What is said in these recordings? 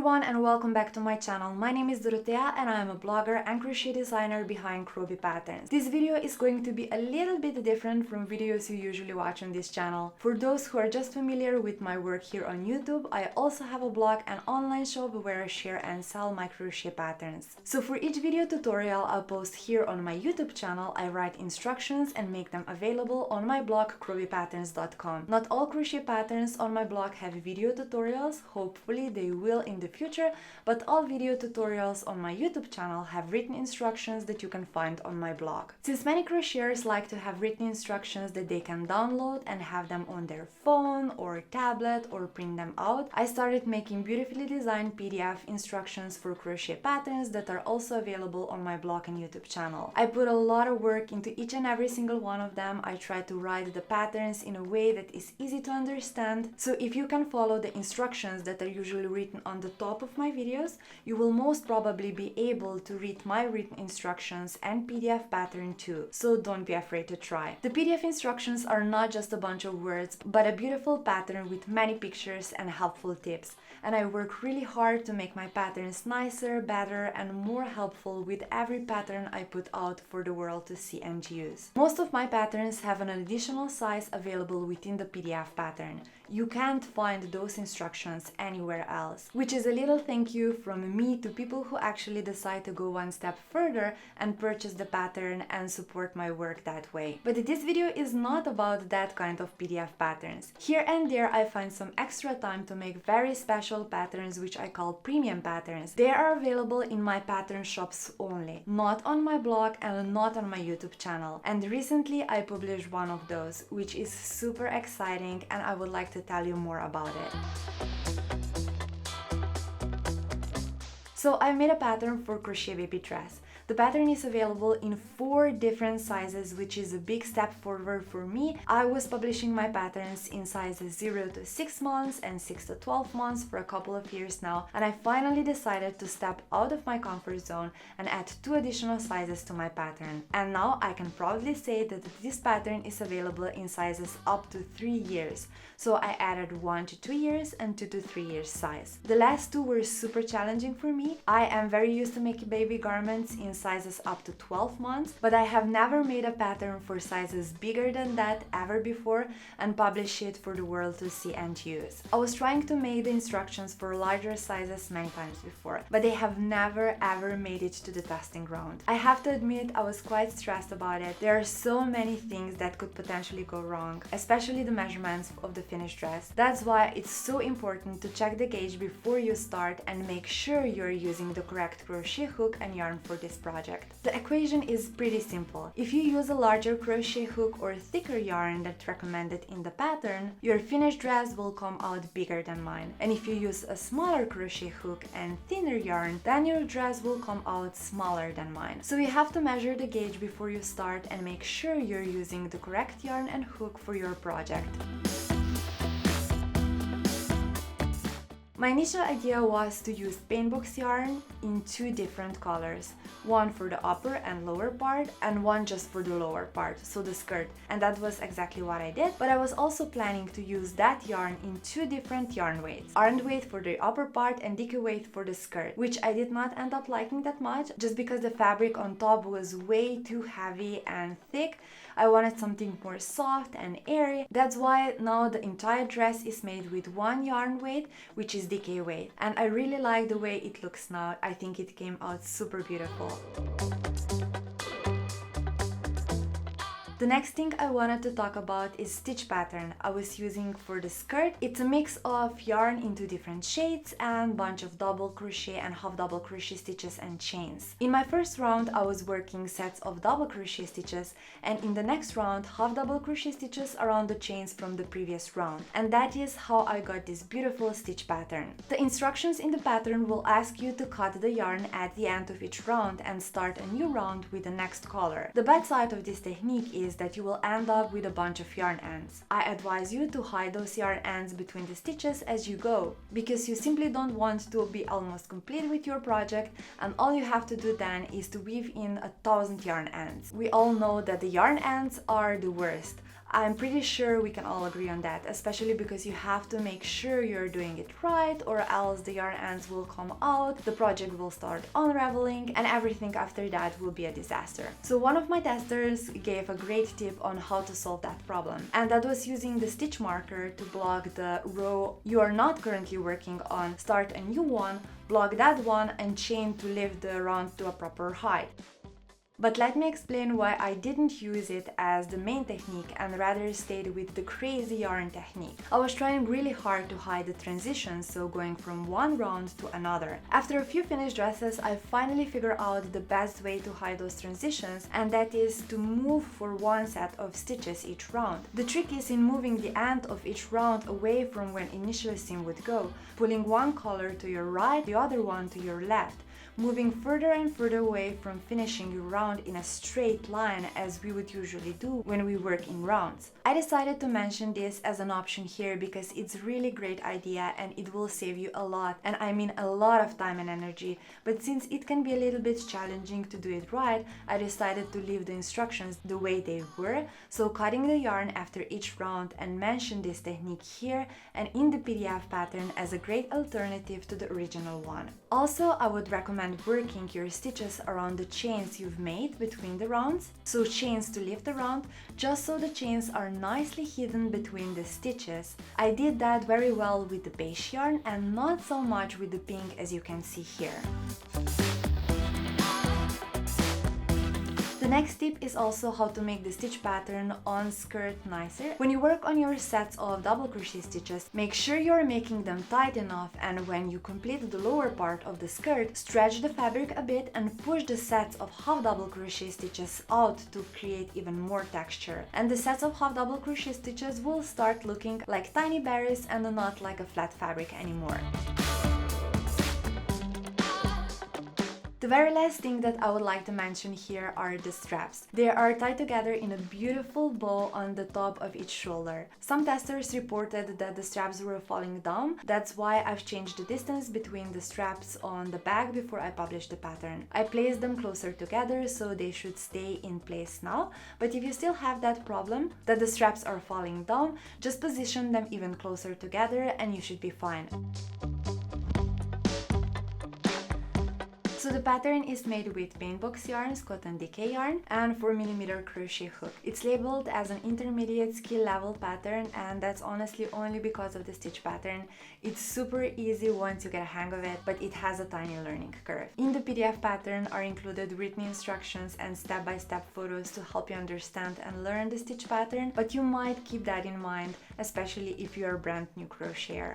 everyone and welcome back to my channel. My name is Dorotea and I am a blogger and crochet designer behind Croby patterns. This video is going to be a little bit different from videos you usually watch on this channel. For those who are just familiar with my work here on YouTube, I also have a blog and online shop where I share and sell my crochet patterns. So for each video tutorial I'll post here on my YouTube channel, I write instructions and make them available on my blog crobypatterns.com. Not all crochet patterns on my blog have video tutorials, hopefully they will in the future, but all video tutorials on my YouTube channel have written instructions that you can find on my blog. Since many crocheters like to have written instructions that they can download and have them on their phone or tablet or print them out, I started making beautifully designed PDF instructions for crochet patterns that are also available on my blog and YouTube channel. I put a lot of work into each and every single one of them. I try to write the patterns in a way that is easy to understand, so if you can follow the instructions that are usually written on the top of my videos, you will most probably be able to read my written instructions and PDF pattern too, so don't be afraid to try. The PDF instructions are not just a bunch of words, but a beautiful pattern with many pictures and helpful tips, and I work really hard to make my patterns nicer, better and more helpful with every pattern I put out for the world to see and use. Most of my patterns have an additional size available within the PDF pattern. You can't find those instructions anywhere else, which is a little thank you from me to people who actually decide to go one step further and purchase the pattern and support my work that way. But this video is not about that kind of PDF patterns. Here and there I find some extra time to make very special patterns which I call premium patterns. They are available in my pattern shops only, not on my blog and not on my YouTube channel. And recently I published one of those, which is super exciting and I would like to tell you more about it. So I made a pattern for crochet baby dress. The pattern is available in 4 different sizes, which is a big step forward for me. I was publishing my patterns in sizes 0 to 6 months and 6 to 12 months for a couple of years now, and I finally decided to step out of my comfort zone and add 2 additional sizes to my pattern. And now I can proudly say that this pattern is available in sizes up to 3 years. So I added 1 to 2 years and 2 to 3 years size. The last 2 were super challenging for me. I am very used to making baby garments in sizes up to 12 months, but I have never made a pattern for sizes bigger than that ever before and publish it for the world to see and use. I was trying to make the instructions for larger sizes many times before, but they have never ever made it to the testing ground. I have to admit I was quite stressed about it. There are so many things that could potentially go wrong, especially the measurements of the finished dress. That's why it's so important to check the gauge before you start and make sure you're using the correct crochet hook and yarn for this project. The equation is pretty simple. If you use a larger crochet hook or thicker yarn that's recommended in the pattern, your finished dress will come out bigger than mine. And if you use a smaller crochet hook and thinner yarn, then your dress will come out smaller than mine. So you have to measure the gauge before you start and make sure you're using the correct yarn and hook for your project. My initial idea was to use paintbox yarn in 2 different colors, one for the upper and lower part and one just for the lower part, so the skirt, and that was exactly what I did. But I was also planning to use that yarn in 2 different yarn weights, iron weight for the upper part and dicky weight for the skirt, which I did not end up liking that much just because the fabric on top was way too heavy and thick. I wanted something more soft and airy. That's why now the entire dress is made with 1 yarn weight, which is decay weight, and I really like the way it looks now. I think it came out super beautiful. The next thing I wanted to talk about is stitch pattern I was using for the skirt. It's a mix of yarn in 2 different shades and bunch of double crochet and half double crochet stitches and chains. In my first round I was working sets of double crochet stitches, and in the next round half double crochet stitches around the chains from the previous round, and that is how I got this beautiful stitch pattern. The instructions in the pattern will ask you to cut the yarn at the end of each round and start a new round with the next color. The bad side of this technique is that you will end up with a bunch of yarn ends. I advise you to hide those yarn ends between the stitches as you go, because you simply don't want to be almost complete with your project and all you have to do then is to weave in 1,000 yarn ends. We all know that the yarn ends are the worst. I'm pretty sure we can all agree on that, especially because you have to make sure you're doing it right, or else the yarn ends will come out, the project will start unraveling, and everything after that will be a disaster. So one of my testers gave a great tip on how to solve that problem, and that was using the stitch marker to block the row you are not currently working on, start a new one, block that one, and chain to lift the round to a proper height. But let me explain why I didn't use it as the main technique and rather stayed with the crazy yarn technique. I was trying really hard to hide the transitions, so going from one round to another. After a few finished dresses, I finally figured out the best way to hide those transitions, and that is to move for one set of stitches each round. The trick is in moving the end of each round away from where initial seam would go, pulling one color to your right, the other one to your left, moving further and further away from finishing your round in a straight line as we would usually do when we work in rounds. I decided to mention this as an option here because it's a really great idea and it will save you a lot, and I mean a lot of time and energy, but since it can be a little bit challenging to do it right, I decided to leave the instructions the way they were, so cutting the yarn after each round, and mention this technique here and in the PDF pattern as a great alternative to the original one. Also, I would recommend working your stitches around the chains you've made between the rounds, so chains to lift the round, just so the chains are nicely hidden between the stitches. I did that very well with the beige yarn and not so much with the pink, as you can see here. The next tip is also how to make the stitch pattern on skirt nicer. When you work on your sets of double crochet stitches, make sure you're making them tight enough, and when you complete the lower part of the skirt, stretch the fabric a bit and push the sets of half double crochet stitches out to create even more texture. And the sets of half double crochet stitches will start looking like tiny berries and not like a flat fabric anymore. The very last thing that I would like to mention here are the straps. They are tied together in a beautiful bow on the top of each shoulder. Some testers reported that the straps were falling down. That's why I've changed the distance between the straps on the bag before I published the pattern. I placed them closer together, so they should stay in place now. But if you still have that problem, that the straps are falling down, just position them even closer together and you should be fine. So the pattern is made with paint box yarns, cotton decay yarn, and 4mm crochet hook. It's labeled as an intermediate skill level pattern, and that's honestly only because of the stitch pattern. It's super easy once you get a hang of it, but it has a tiny learning curve. In the PDF pattern are included written instructions and step-by-step photos to help you understand and learn the stitch pattern, but you might keep that in mind, especially if you are a brand new crocheter.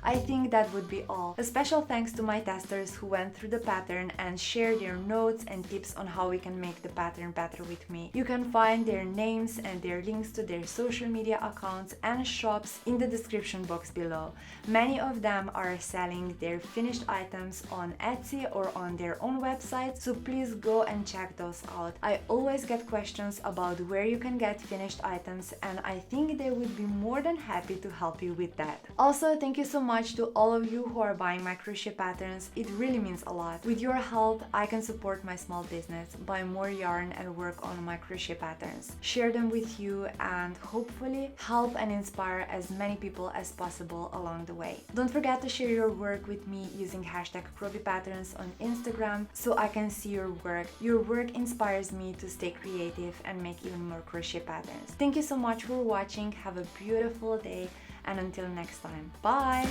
I think that would be all. A special thanks to my testers who went through the pattern and shared their notes and tips on how we can make the pattern better with me. You can find their names and their links to their social media accounts and shops in the description box below. Many of them are selling their finished items on Etsy or on their own website, so please go and check those out. I always get questions about where you can get finished items, and I think they would be more than happy to help you with that. Also, thank you so much to all of you who are buying my crochet patterns. It really means a lot. With your help, I can support my small business, buy more yarn and work on my crochet patterns, share them with you, and hopefully help and inspire as many people as possible along the way. Don't forget to share your work with me using hashtag Croby patterns on Instagram so I can see your work. Your work inspires me to stay creative and make even more crochet patterns. Thank you so much for watching. Have a beautiful day, and until next time, bye!